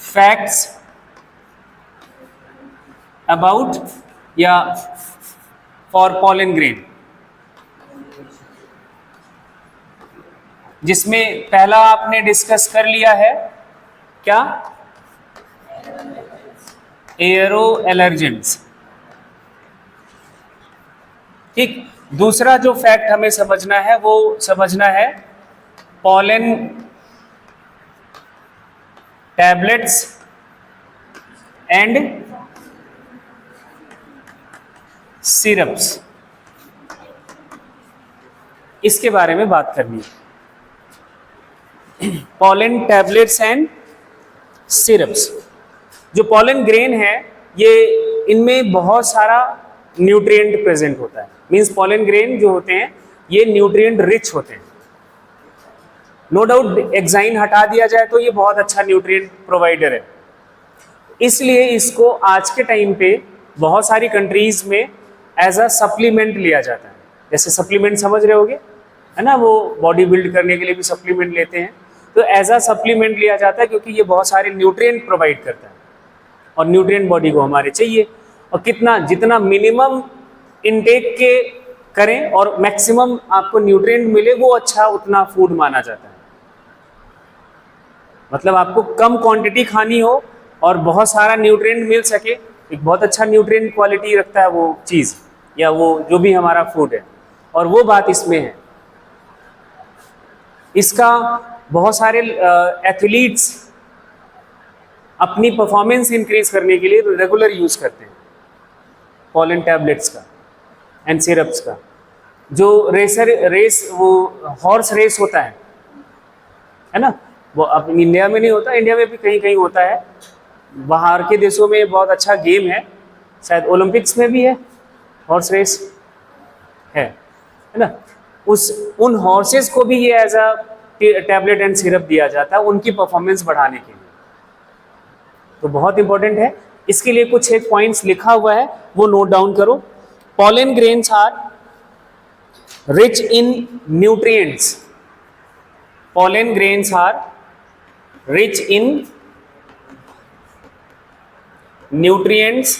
Facts about या for pollen grain, जिसमें पहला आपने डिस्कस कर लिया है क्या, एयरो एलर्जेंट्स। ठीक, दूसरा जो फैक्ट हमें समझना है वो समझना है पॉलन टैबलेट्स एंड सिरप्स, इसके बारे में बात करनी है। पॉलन टैबलेट्स एंड सिरप्स, जो पॉलन ग्रेन है ये, इनमें बहुत सारा न्यूट्रिएंट प्रेजेंट होता है। मींस पॉलन ग्रेन जो होते हैं ये न्यूट्रिएंट रिच होते हैं। नो डाउट एक्साइन हटा दिया जाए तो ये बहुत अच्छा न्यूट्रिएंट प्रोवाइडर है, इसलिए इसको आज के टाइम पे बहुत सारी कंट्रीज में एज अ सप्लीमेंट लिया जाता है। जैसे सप्लीमेंट समझ रहे होगे, है ना, वो बॉडी बिल्ड करने के लिए भी सप्लीमेंट लेते हैं, तो एज अ सप्लीमेंट लिया जाता है क्योंकि ये बहुत सारे न्यूट्रिएंट प्रोवाइड करता है और न्यूट्रिएंट बॉडी को हमारे चाहिए। और कितना, जितना मिनिमम इनटेक के करें और मैक्सिमम आपको न्यूट्रिएंट मिले वो अच्छा उतना फूड माना जाता है। मतलब आपको कम क्वांटिटी खानी हो और बहुत सारा न्यूट्रिएंट मिल सके, एक बहुत अच्छा न्यूट्रिएंट क्वालिटी रखता है वो चीज़ या वो जो भी हमारा फूड है, और वो बात इसमें है। इसका बहुत सारे एथलीट्स अपनी परफॉर्मेंस इंक्रीज करने के लिए रेगुलर यूज करते हैं पॉलन टैबलेट्स का एंड सिरप्स का। जो रेस वो हॉर्स रेस होता है ना, वो अब इंडिया में नहीं होता, इंडिया में भी कहीं कहीं होता है, बाहर के देशों में बहुत अच्छा गेम है, शायद ओलंपिक्स में भी है हॉर्स रेस है ना। उन हॉर्सेस को भी ये as a tablet and syrup दिया जाता है उनकी परफॉर्मेंस बढ़ाने के लिए, तो बहुत इंपॉर्टेंट है। इसके लिए कुछ एक पॉइंट्स लिखा हुआ है वो नोट डाउन करो। Pollen grains are rich in nutrients, pollen grains are rich in nutrients.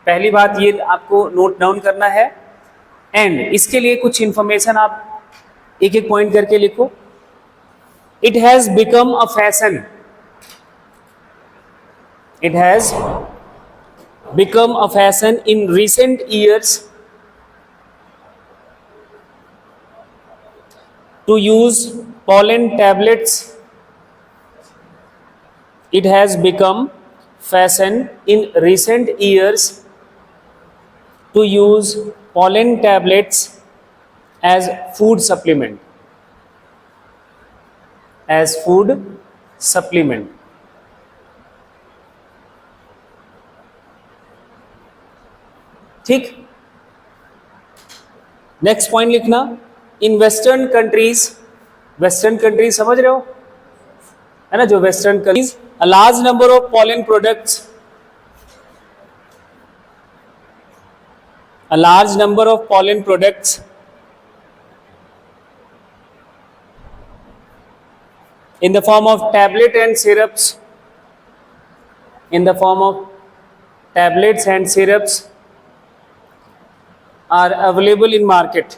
पहली बात ये आपको नोट डाउन करना है। एंड इसके लिए कुछ इंफॉर्मेशन आप एक एक पॉइंट करके लिखो। It has become a fashion, it has become a fashion in recent years to use pollen tablets. It has become fashion in recent years to use pollen tablets as food supplement, as food supplement. ठीक, next point लिखना। In western countries, western countries समझ रहे हो, है ना, जो western countries, a large number of pollen products, a large number of pollen products in the form of tablet and syrups, in the form of tablets and syrups are available in market.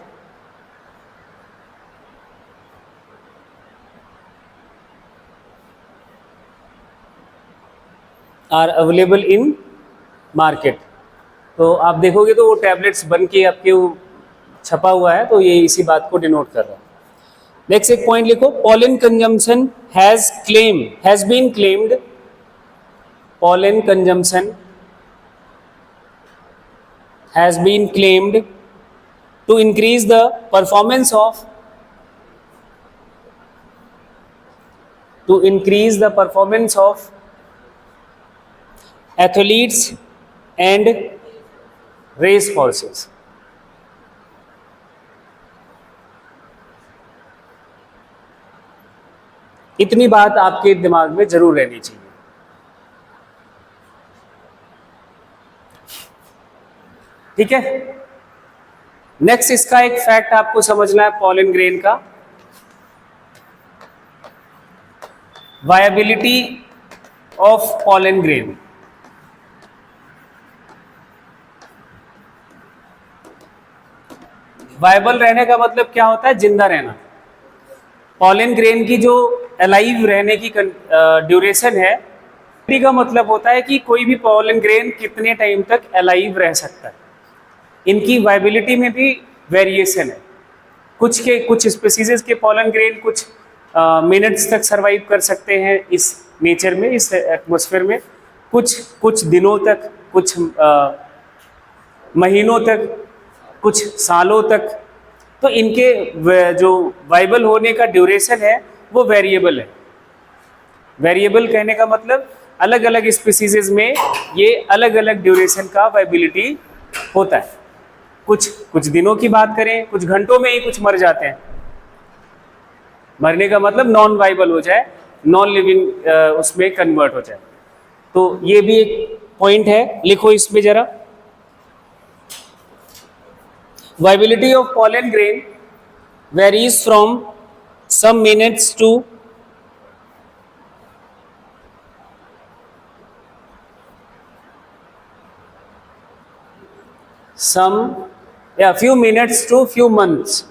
Are available in market. तो आप देखोगे तो वो tablets बन के आपके वो छपा हुआ है, तो ये इसी बात को डिनोट कर रहा है। नेक्स्ट एक पॉइंट लिखो, pollen consumption has been claimed, pollen consumption has been claimed to increase the performance of athletes and race horses. इतनी बात आपके दिमाग में जरूर रहनी चाहिए। ठीक है, नेक्स्ट इसका एक फैक्ट आपको समझना है पॉलन ग्रेन का। Viability of pollen grain. Viable रहने का मतलब क्या होता है? जिंदा रहना। पॉलन ग्रेन की जो अलाइव रहने की ड्यूरेशन है, का मतलब होता है कि कोई भी पॉलन ग्रेन कितने टाइम तक अलाइव रह सकता है। इनकी वायबिलिटी में भी वेरिएशन है। कुछ स्पीसीज के पॉलन ग्रेन कुछ मिनट्स तक सरवाइव कर सकते हैं इस नेचर में, इस एटमॉस्फेयर में, कुछ दिनों तक, कुछ महीनों तक, कुछ सालों तक। तो इनके जो वाइबल होने का ड्यूरेशन है वो वेरिएबल है। वेरिएबल कहने का मतलब अलग अलग स्पीसीज में ये अलग अलग ड्यूरेशन का वाइबिलिटी होता है। कुछ दिनों की बात करें, कुछ घंटों में ही कुछ मर जाते हैं। मरने का मतलब नॉन वाइबल हो जाए, नॉन लिविंग उसमें कन्वर्ट हो जाए। तो ये भी एक पॉइंट है, लिखो इसमें जरा। Viability of pollen grain varies from some minutes to few minutes to few months,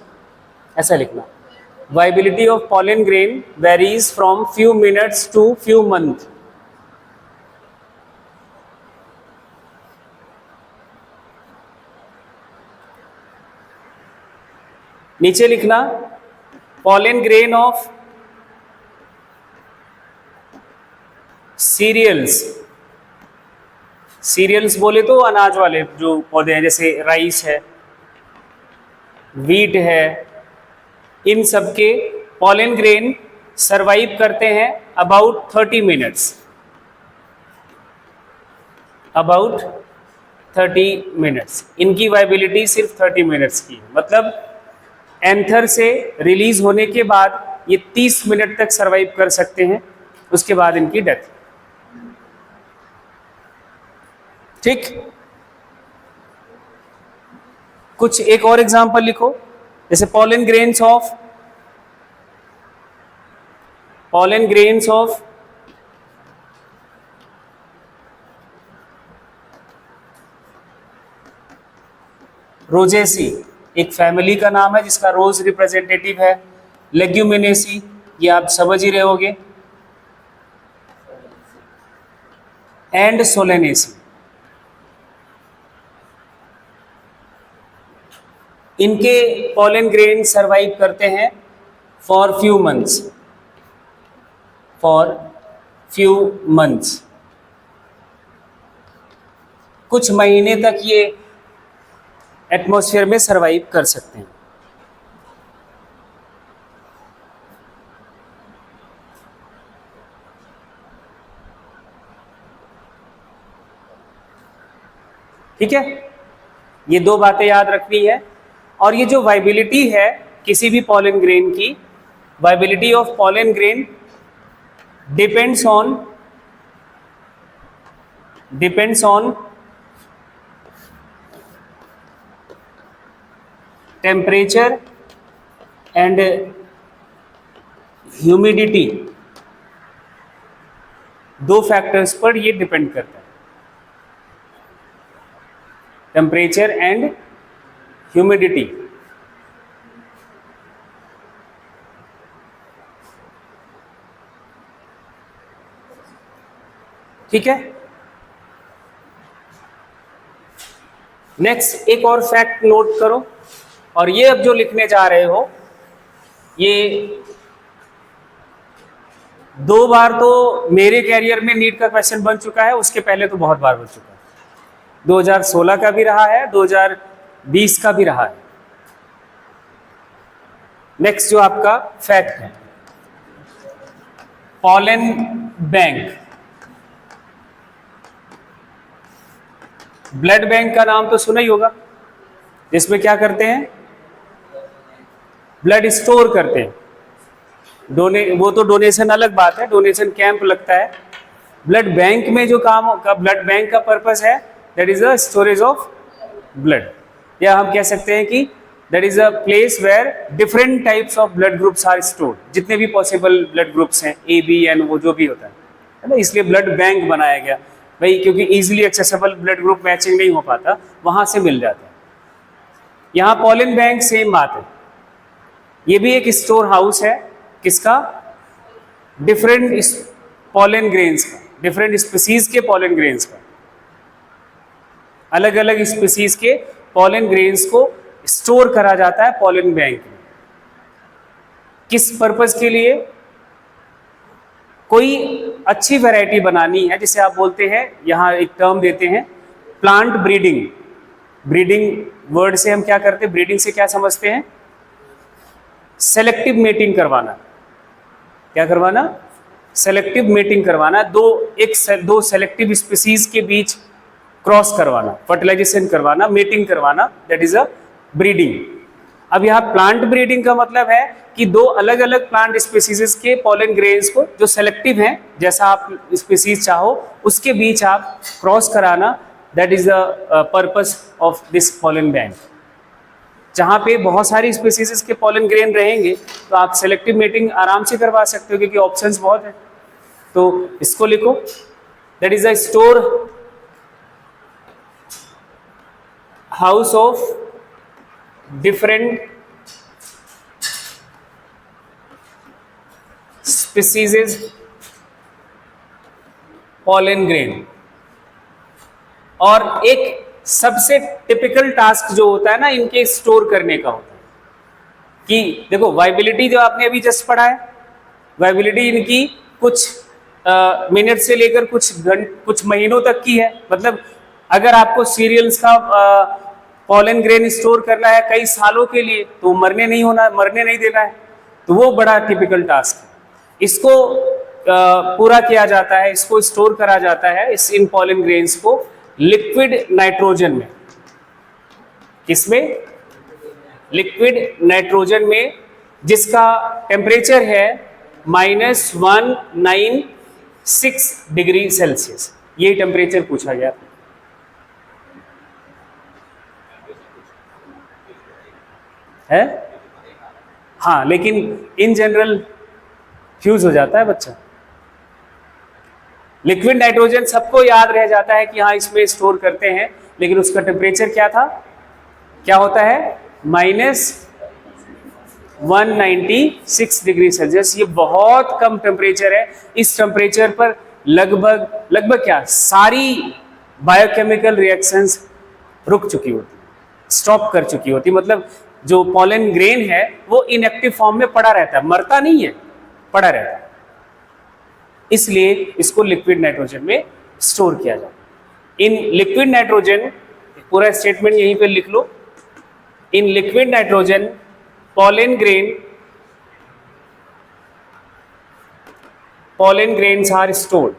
ऐसा लिखना। Viability of pollen grain varies from few minutes to few months। नीचे लिखना pollen grain of cereals. Cereals बोले तो अनाज वाले जो पौधे हैं, जैसे राइस है, वीट है, इन सब के पॉलन ग्रेन सरवाइव करते हैं अबाउट 30 मिनट्स। About 30 minutes. इनकी वाइबिलिटी सिर्फ 30 मिनट्स की है। मतलब एंथर से रिलीज होने के बाद ये 30 मिनट तक सरवाइव कर सकते हैं, उसके बाद इनकी डेथ। ठीक, कुछ एक और एग्जांपल लिखो, जैसे पॉलन ग्रेन्स ऑफ रोजेसी। एक फैमिली का नाम है जिसका रोज रिप्रेजेंटेटिव है। लेग्यूमिनेसी, ये आप समझ ही रहे होगे। And Solanaceae. इनके पॉलन ग्रेन सरवाइव करते हैं फॉर फ्यू मंथ्स। कुछ महीने तक ये एटमॉस्फेयर में सरवाइव कर सकते हैं। ठीक है, ये दो बातें याद रखनी है। और ये जो वाइबिलिटी है किसी भी पॉलन ग्रेन की, viability of pollen grain depends on temperature and humidity. दो फैक्टर्स पर ये डिपेंड करता है, टेम्परेचर एंड ह्यूमिडिटी। ठीक है। नेक्स्ट एक और फैक्ट नोट करो, और ये अब जो लिखने जा रहे हो, ये 2 बार तो मेरे कैरियर में नीट का क्वेश्चन बन चुका है, उसके पहले तो बहुत बार बन चुका है। 2016 का भी रहा है, 2020 का भी रहा है। नेक्स्ट जो आपका फैक्ट है, पॉलन बैंक। ब्लड बैंक का नाम तो सुना ही होगा, जिसमें क्या करते हैं, ब्लड स्टोर करते हैं। वो तो डोनेशन अलग बात है, डोनेशन कैंप लगता है। ब्लड बैंक में जो काम का, ब्लड बैंक का पर्पस है that is the storage of blood, या हम कह सकते हैं कि that is a place where different types of blood groups are stored, जितने भी पॉसिबल ब्लड ग्रुप्स हैं, ए बी एन, वो जो भी होता है ना, इसलिए ब्लड बैंक बनाया गया भाई, क्योंकि easily accessible blood group matching नहीं हो पाता, वहां से मिल जाता है। यहाँ पॉलन बैंक सेम बात है, ये भी एक स्टोर हाउस है, किसका? डिफरेंट पॉलन ग्रेन्स का, डिफरेंट स्पीसीज के पॉलन ग्रेन्स का, अलग अलग स्पीसीज के पॉलन ग्रेन्स को स्टोर करा जाता है पॉलन बैंक में। किस पर्पस के लिए? कोई अच्छी वैरायटी बनानी है, जिसे आप बोलते हैं, यहाँ एक टर्म देते हैं प्लांट ब्रीडिंग। ब्रीडिंग वर्ड से हम क्या करते हैं, ब्रीडिंग से क्या समझते हैं? सेलेक्टिव मेटिंग करवाना। क्या करवाना? सेलेक्टिव मेटिंग करवाना, दो सेलेक्टिव स्पीसीज के बीच क्रॉस करवाना, फर्टिलाइजेशन करवाना, मेटिंग करवाना, दैट इज अ ब्रीडिंग। अब यहाँ प्लांट ब्रीडिंग का मतलब है कि दो अलग अलग प्लांट स्पीसीज के पॉलन ग्रेन्स को जो सेलेक्टिव हैं, जैसा आप स्पीसीज चाहो उसके बीच आप क्रॉस कराना, that is the purpose of this pollen bank. जहाँ पे बहुत सारी स्पीसीज के पॉलन ग्रेन रहेंगे तो आप सेलेक्टिव मेटिंग आराम से करवा सकते हो, क्योंकि ऑप्शंस बहुत हैं। तो इसको लिखो, that is a store house of different species pollen grain। और एक सबसे टिपिकल टास्क जो होता है ना इनके स्टोर करने का होता है कि देखो, वाइबिलिटी जो आपने अभी जस्ट पढ़ा है, वाइबिलिटी इनकी कुछ मिनट से लेकर कुछ महीनों तक की है। मतलब अगर आपको सीरियल्स का पॉलन ग्रेन स्टोर करना है कई सालों के लिए, तो मरने नहीं देना है, तो वो बड़ा टिपिकल टास्क है। इसको पूरा किया जाता है, इसको स्टोर करा जाता है इन पॉलन ग्रेन्स को लिक्विड नाइट्रोजन में। किसमें? लिक्विड नाइट्रोजन में, जिसका टेम्परेचर है -196 डिग्री सेल्सियस। ये टेम्परेचर पूछा गया है। हाँ, लेकिन इन जनरल फ्यूज हो जाता है बच्चा। लिक्विड नाइट्रोजन सबको याद रह जाता है कि हाँ इसमें स्टोर करते हैं, लेकिन उसका टेम्परेचर क्या था, क्या होता है? -196 डिग्री सेल्सियस। ये बहुत कम टेम्परेचर है। इस टेम्परेचर पर लगभग क्या सारी बायोकेमिकल रिएक्शंस रुक चुकी होती, स्टॉप कर चुकी होती। मतलब जो पॉलन ग्रेन है वो इनएक्टिव फॉर्म में पड़ा रहता है, मरता नहीं है, पड़ा रहता है। इसलिए इसको लिक्विड नाइट्रोजन में स्टोर किया जाता है। इन लिक्विड नाइट्रोजन, पूरा स्टेटमेंट यहीं पे लिख लो, in liquid nitrogen pollen grains are stored।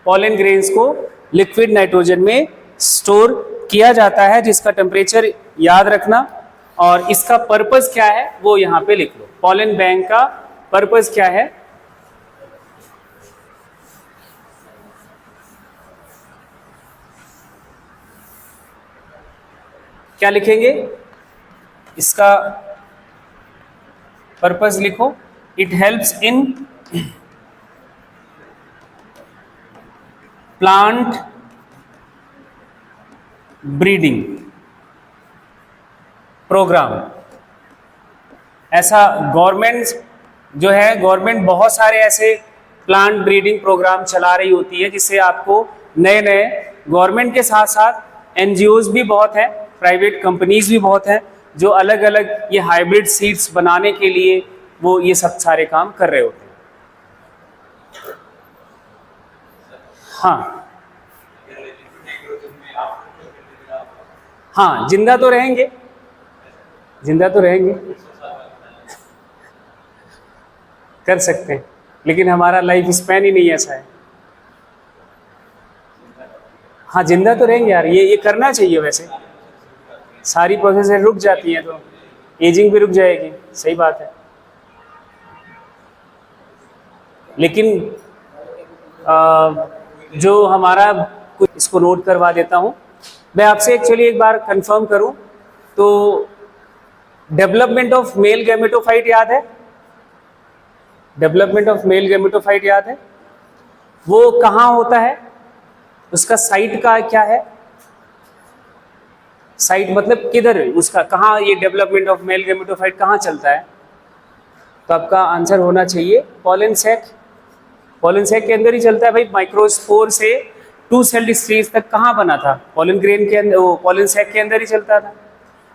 pollen grains को लिक्विड नाइट्रोजन में स्टोर किया जाता है, जिसका टेम्परेचर याद रखना। और इसका पर्पस क्या है वो यहां पे लिख लो। पॉलन बैंक का पर्पस क्या है? क्या लिखेंगे? इसका पर्पस लिखो, it helps in plant breeding programme. ऐसा गवर्नमेंट जो है, गवर्नमेंट बहुत सारे ऐसे प्लांट ब्रीडिंग प्रोग्राम चला रही होती है, जिससे आपको नए नए, गवर्नमेंट के साथ साथ एनजीओज भी बहुत हैं, प्राइवेट कंपनीज भी बहुत हैं, जो अलग अलग ये हाइब्रिड सीड्स बनाने के लिए वो ये सब सारे काम कर रहे होते हैं। हाँ हाँ, जिंदा तो रहेंगे, जिंदा तो रहेंगे, कर सकते हैं, लेकिन हमारा लाइफ स्पैन ही नहीं ऐसा है। हाँ, जिंदा तो रहेंगे यार, ये करना चाहिए। वैसे सारी प्रोसेस रुक जाती हैं तो एजिंग भी रुक जाएगी, सही बात है। लेकिन जो हमारा, इसको नोट करवा देता हूँ, मैं आपसे एक्चुअली एक बार कंफर्म करूं तो डेवलपमेंट ऑफ मेल गैमेटोफाइट याद है? डेवलपमेंट ऑफ मेल गैमेटोफाइट याद है? वो कहाँ होता है, उसका साइट का क्या है? साइट मतलब किधर, उसका कहाँ, ये डेवलपमेंट ऑफ मेल गैमेटोफाइट कहाँ चलता है? तो आपका आंसर होना चाहिए पॉलन सैक। पॉलन सैक के अंदर ही चलता है भाई। माइक्रोस्पोर से टू सेल्ड स्टेज तक कहाँ बना था? पॉलन ग्रेन के अंदर, वो पॉलन सैक के अंदर ही चलता था।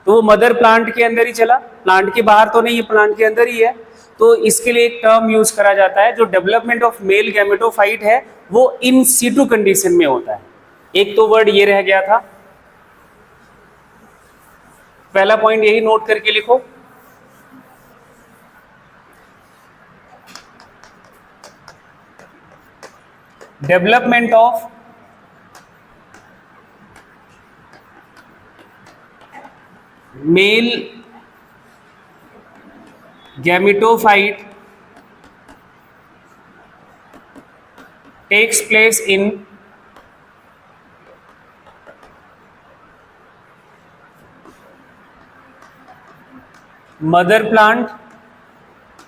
तो वो मदर प्लांट के अंदर ही चला, प्लांट के बाहर तो नहीं है, प्लांट के अंदर ही है। तो इसके लिए एक टर्म यूज करा जाता है, जो डेवलपमेंट ऑफ मेल गैमेटोफाइट है वो इन सीटू कंडीशन में होता है। एक तो वर्ड ये रह गया था, पहला पॉइंट यही नोट करके लिखो। Development of male gametophyte takes place in mother plant.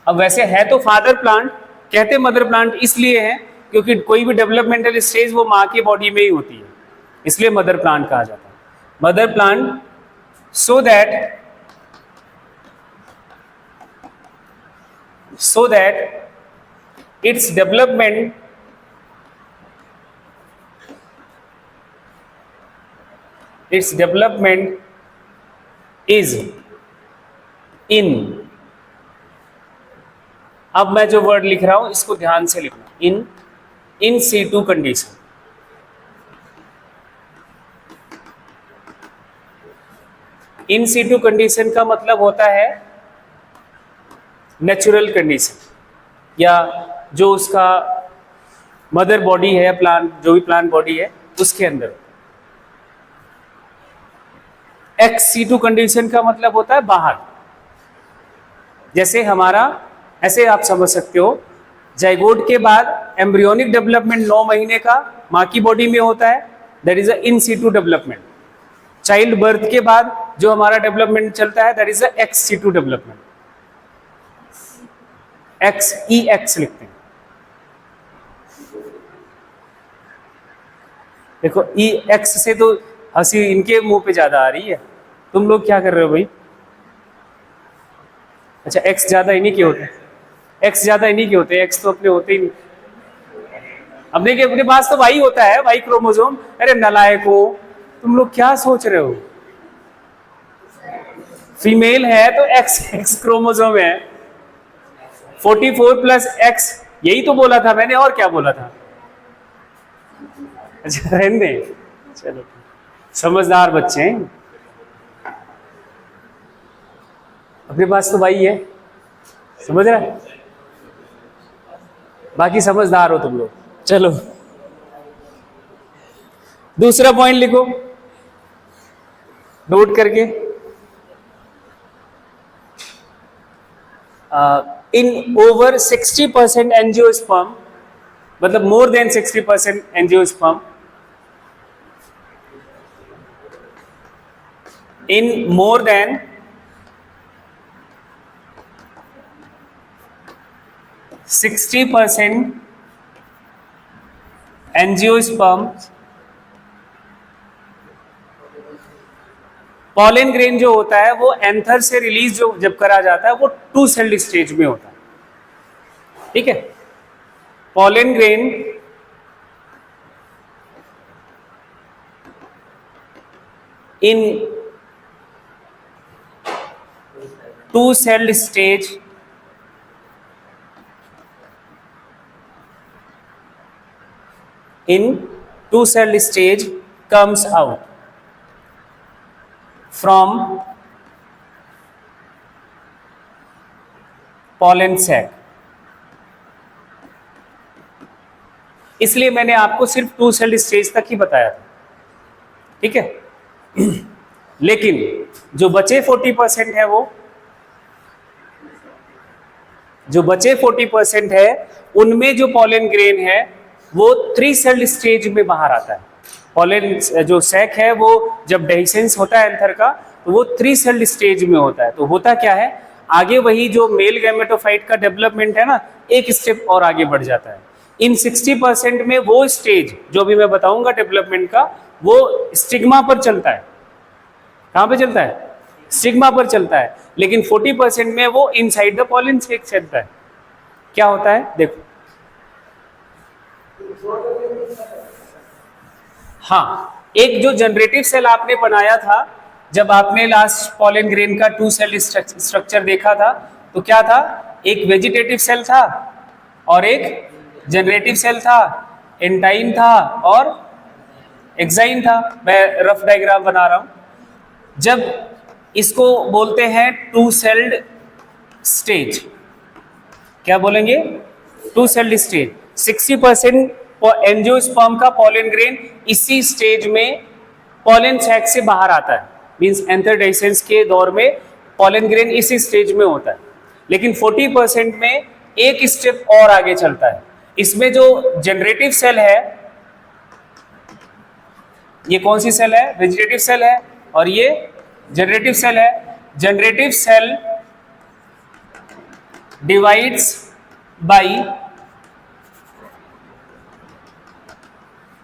अब वैसे है तो फादर प्लांट, कहते मदर प्लांट इसलिए है क्योंकि कोई भी डेवलपमेंटल स्टेज वो माँ की बॉडी में ही होती है, इसलिए मदर प्लांट कहा जाता है। Mother plant so that its development is in, अब मैं जो वर्ड लिख रहा हूं इसको ध्यान से लिखना, in situ condition. In situ condition का मतलब होता है नेचुरल कंडीशन, या जो उसका मदर बॉडी है, प्लांट जो भी प्लांट बॉडी है उसके अंदर। एक्स सीटू कंडीशन का मतलब होता है बाहर। जैसे हमारा, ऐसे आप समझ सकते हो, जाइगोट के बाद एम्ब्रियोनिक डेवलपमेंट 9 महीने का माँ की बॉडी में होता है, that is a in situ development. Child birth के बाद जो हमारा डेवलपमेंट चलता है that is a ex situ development. Ex e x लिखते हैं, देखो ई एक्स से तो हंसी इनके मुंह पे ज्यादा आ रही है। तुम लोग क्या कर रहे हो भाई? अच्छा, एक्स ज्यादा इन्हीं के होते हैं, एक्स ज्यादा इन्हीं के होते हैं, एक्स तो अपने होते ही नहीं। अपने पास तो वाई होता है, वाई क्रोमोसोम। अरे नलायको, तुम लोग क्या सोच रहे हो? फीमेल है तो एक्स एक्स क्रोमोसोम है, 44 प्लस एक्स, यही तो बोला था मैंने, और क्या बोला था? अच्छा रहने दे, चलो समझदार बच्चे हैं। अपने पास तो भाई है, समझ रहा है, बाकी समझदार हो तुम लोग। चलो दूसरा पॉइंट लिखो नोट करके। इन ओवर 60% एंजियोस्पर्म, मतलब more than 60% angiosperm, in more than 60% angiosperms, pollen grain जो होता है वो एंथर से रिलीज जो जब करा जाता है वो टू सेल्ड स्टेज में होता है, ठीक है। Pollen grain in two celled stage comes out from pollen sac। इसलिए मैंने आपको सिर्फ 2 सेल्ड स्टेज तक ही बताया था, ठीक है। लेकिन जो बचे 40% है, वो जो बचे 40% है उनमें जो पॉलन ग्रेन है वो 3 सेल्ड स्टेज में बाहर आता है। पॉलन जो सैक है वो जब डेhiscence होता है एंथर का तो वो 3 सेल्ड स्टेज में होता है। तो होता क्या है, आगे वही जो मेल गैमेटोफाइट का डेवलपमेंट है ना, एक स्टेप और आगे बढ़ जाता है। इन 60% में वो स्टेज जो भी मैं बताऊंगा डेवलपमेंट का, वो स्टिग्मा पर चलता है। कहाँ पे चलता है? स्टिग्मा पर चलता है। लेकिन 40% में वो इनसाइड द पॉलन सैक चलता है। क्या होता है देखो, हाँ, एक जो जनरेटिव सेल आपने बनाया था जब आपने लास्ट पॉलन ग्रेन का 2 सेल स्ट्रक्चर देखा था, तो क्या था, एक वेजिटेटिव सेल था और एक जनरेटिव सेल था, एंटाइन था और एक्साइन था। मैं रफ डायग्राम बना रहा हूं। जब इसको बोलते हैं 2 सेल्ड स्टेज, क्या बोलेंगे? 2 सेल्ड स्टेज। 60% एंजियोस्पर्म का पॉलन ग्रेन इसी स्टेज में पॉलन सैक से बाहर आता है, मींस एंथर डेhiscence के दौर में पॉलन ग्रेन इसी स्टेज में होता है। लेकिन 40% में एक स्टेप और आगे चलता है। इसमें जो जनरेटिव सेल है, ये कौन सी सेल है? वेजिटेटिव सेल है, और ये जनरेटिव सेल है। Generative cell divides by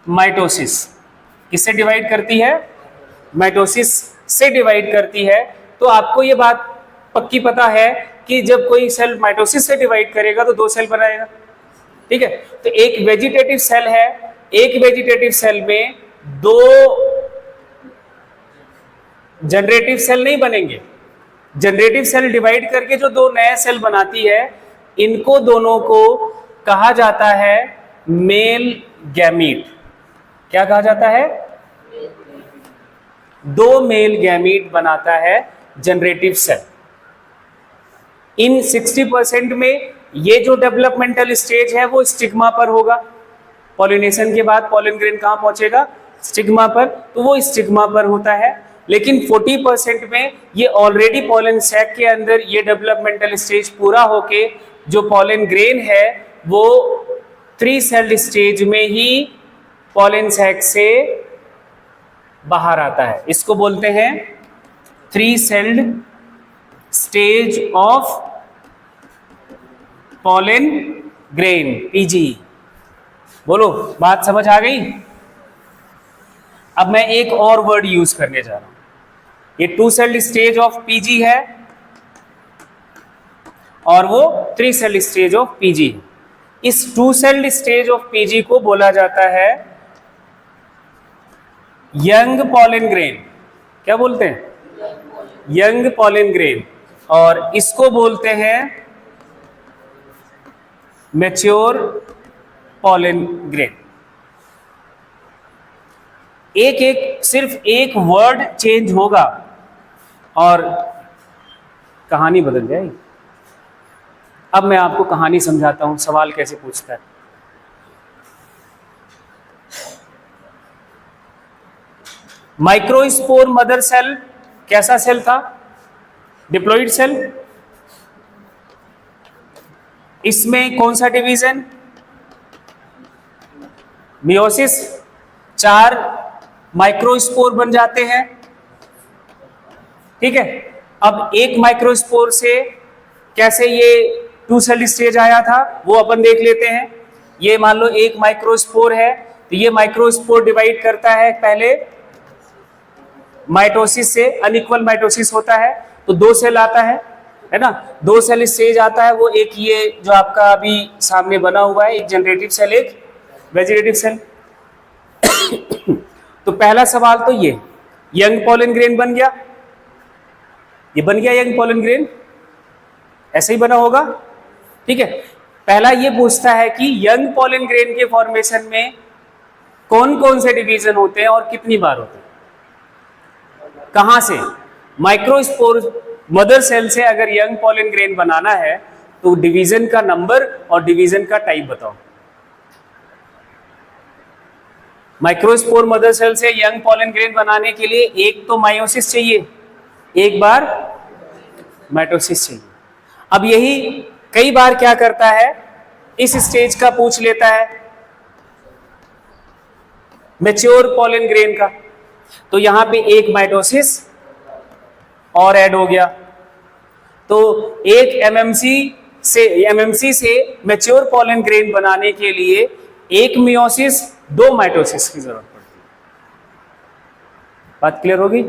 mitosis. किससे डिवाइड करती है? माइटोसिस से डिवाइड करती है। तो आपको ये बात पक्की पता है कि जब कोई सेल माइटोसिस से डिवाइड करेगा तो 2 सेल बनाएगा, ठीक है। तो एक वेजिटेटिव सेल है, एक वेजिटेटिव सेल में 2 जनरेटिव सेल नहीं बनेंगे। जनरेटिव सेल डिवाइड करके जो 2 नए सेल बनाती है, इनको दोनों को कहा जाता है मेल गैमीट। क्या कहा जाता है? 2 मेल गैमीट बनाता है जनरेटिव सेल। इन 60% में ये जो डेवलपमेंटल स्टेज है वो स्टिग्मा पर होगा। पॉलिनेशन के बाद पॉलन ग्रेन कहां पहुंचेगा? स्टिग्मा पर। तो वो स्टिग्मा पर होता है। लेकिन 40% में ये ऑलरेडी पॉलन सैक के अंदर ये डेवलपमेंटल स्टेज पूरा होके जो पॉलन ग्रेन है वो 3 सेल्ड स्टेज में ही पॉलन सैक से बाहर आता है। इसको बोलते हैं 3 sailed stage of pollen grain, PG. बोलो, बात समझ आ गई? अब मैं एक और वर्ड यूज करने जा रहा हूं। ये 2 सेल्ड स्टेज ऑफ पीजी है और वो 3 सेल्ड स्टेज ऑफ पीजी है। इस 2 सेल्ड स्टेज ऑफ पीजी को बोला जाता है यंग पॉलन ग्रेन। क्या बोलते हैं? Young pollen grain. और इसको बोलते हैं मैच्योर पॉलन ग्रेन। सिर्फ एक वर्ड चेंज होगा और कहानी बदल जाएगी। अब मैं आपको कहानी समझाता हूं, सवाल कैसे पूछता है। माइक्रोस्पोर मदर सेल कैसा सेल था? Diploid cell. इसमें कौन सा डिवीजन? मियोसिस। 4 माइक्रोस्पोर बन जाते हैं, ठीक है। अब एक माइक्रोस्पोर से कैसे ये 2 सेल स्टेज आया था वो अपन देख लेते हैं। ये मान लो एक माइक्रोस्पोर है, तो ये माइक्रोस्पोर डिवाइड करता है पहले माइटोसिस से। अनइक्वल माइटोसिस होता है तो 2 सेल आता है ना। 2 सेल स्टेज आता है, वो एक ये जो आपका अभी सामने बना हुआ है, एक जनरेटिव सेल, एक वेजिटेटिव सेल। तो पहला सवाल तो ये यंग पॉलन ग्रेन बन गया। ये बन गया यंग पॉलन ग्रेन, ऐसे ही बना होगा, ठीक है। पहला ये पूछता है कि यंग पॉलन ग्रेन के फॉर्मेशन में कौन कौन से डिवीजन होते हैं और कितनी बार होते हैं? कहां से? माइक्रोस्पोर मदर सेल से अगर यंग पॉलन ग्रेन बनाना है तो डिवीजन का नंबर और डिवीजन का टाइप बताओ। माइक्रोस्पोर मदर सेल से यंग पॉलन ग्रेन बनाने के लिए एक तो मायोसिस चाहिए, एक बार माइटोसिस चाहिए। अब यही कई बार क्या करता है, इस स्टेज का पूछ लेता है, मैच्योर पॉलन ग्रेन का, तो यहां पे एक माइटोसिस और ऐड हो गया, तो एक एमएमसी से मैच्योर पॉलन ग्रेन बनाने के लिए एक मियोसिस, दो माइटोसिस की जरूरत पड़ती है। बात क्लियर होगी?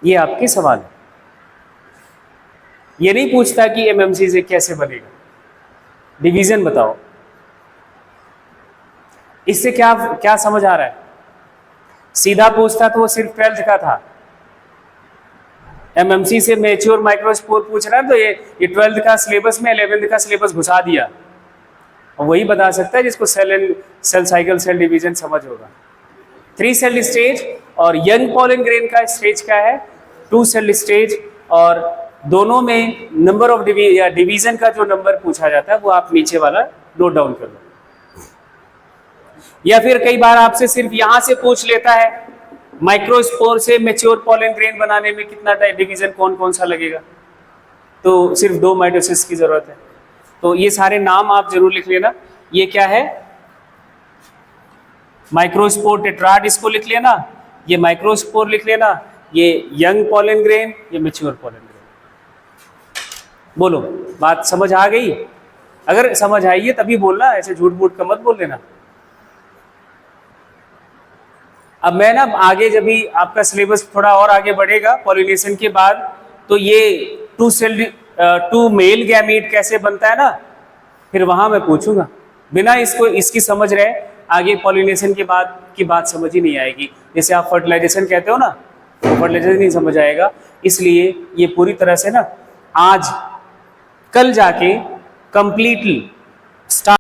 ये आपके सवाल है। ये नहीं पूछता कि एमएमसी से कैसे बनेगा, डिवीजन बताओ। इससे क्या क्या समझ आ रहा है? सीधा पूछता तो वो सिर्फ 12th का था, एमएमसी से मैच्योर माइक्रोस्पोर पूछ रहा है, तो ये 12th का सिलेबस में 11th का सिलेबस घुसा दिया, और वही बता सकता है जिसको सेल साइकिल सेल डिवीजन समझ होगा। 3 सेल स्टेज और यंग पॉलन ग्रेन का स्टेज क्या है? 2 सेल स्टेज, और दोनों में नंबर ऑफ डिवीजन का जो नंबर पूछा जाता है वो आप नीचे वाला नोट डाउन कर लो। या फिर कई बार आपसे सिर्फ यहां से पूछ लेता है, माइक्रोस्पोर से मैच्योर पॉलन ग्रेन बनाने में कितना डिवीजन कौन कौन सा लगेगा, तो सिर्फ 2 माइटोसिस की जरूरत है। तो ये सारे नाम आप जरूर लिख लेना। ये क्या है? माइक्रोस्पोर टेट्राड, इसको लिख लेना, ये माइक्रोस्पोर लिख लेना, ये यंग पॉलन ग्रेन, ये मैच्योर पॉलन ग्रेन। बोलो, बात समझ आ गई? अगर समझ आई है तभी बोलना, ऐसे झूठ मूठ का मत बोल लेना। अब मैं ना आगे जब भी आपका सिलेबस थोड़ा और आगे बढ़ेगा पॉलिनेशन के बाद, तो ये 2 मेल गैमीट कैसे बनता है ना, फिर वहां मैं पूछूंगा। बिना इसकी समझ रहे आगे पॉलिनेशन के बाद की बात समझ ही नहीं आएगी। जैसे आप फर्टिलाइजेशन कहते हो ना, तो फर्टिलाइजेशन नहीं समझ आएगा। इसलिए ये पूरी तरह से ना आज कल जाके कंप्लीटली स्टार्ट